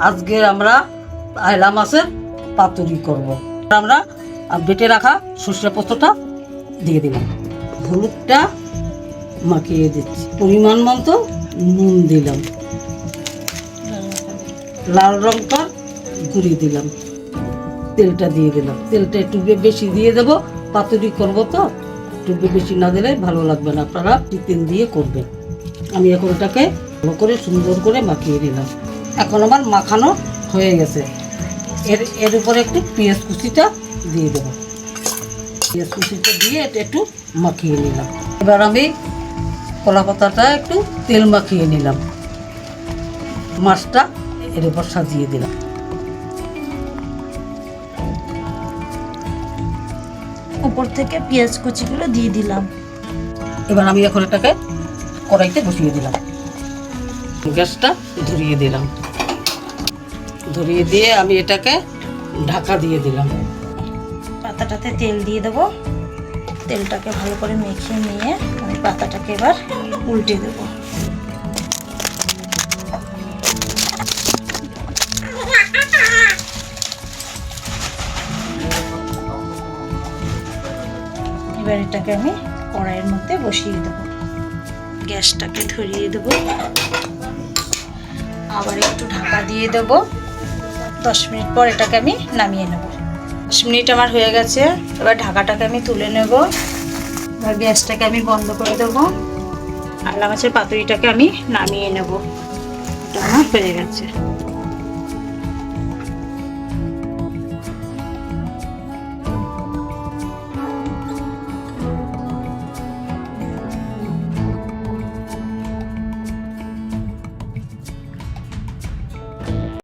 আজকে আমরা আয়লা মাছের পাতুরি করব। আমরা বেটে রাখা সর্ষে পোস্তটা দিয়ে দিলাম, হলুদটা মাখিয়ে দিচ্ছি, পরিমাণ মতো নুন দিলাম, লাল লঙ্কার গুঁড়ি দিলাম, তেলটা দিয়ে দিলাম। তেলটা একটু বেশি দিয়ে দেবো, পাতুরি করব তো, একটু বেশি না দিলে ভালো লাগবে না, আপনারা তেল দিয়ে করবেন। আমি এখন এটাকে ভালো করে সুন্দর করে মাখিয়ে নিলাম। এখন আমার মাখানো হয়ে গেছে। এর উপরে একটু পেঁয়াজ কুচিটা দিয়ে দেবো। পেঁয়াজ কুচিটা দিয়ে এটা একটু মাখিয়ে নিলাম। এবার আমি কলা পাতাটা একটু তেল মাখিয়ে নিলাম, মাছটা এর উপর সাজিয়ে দিলাম। উপর থেকে পেঁয়াজ কুচিগুলো দিয়ে দিলাম। এবার আমি এখন এটাকে কড়াইতে বসিয়ে দিলাম, গ্যাসটা ধরিয়ে দিলাম, ধরিয়ে দিয়ে আমি এটাকে ঢাকা দিয়ে দিলাম। পাতাটাতে তেল দিয়ে দেবো। তেলটাকে ভালো করে মেখে নিয়ে আমি পাতাটাকে এবার উল্টে দেবো। এবার এটাকে আমি কড়াইয়ের মধ্যে বসিয়ে দেবো, গ্যাসটাকে ধরিয়ে দেবো, আবার একটু ঢাকা দিয়ে দেবো। 10 মিনিট পর এটাকে আমি নামিয়ে নেব। 10 মিনিট আমার হয়ে গেছে। এবার ঢাকাটাকে আমি তুলে নেব। এবার গ্যাসটাকে আমি বন্ধ করে দেবো। আয়লা মাছের পাতুরিটাকে আমি নামিয়ে নেব। এটা আমার হয়ে গেছে।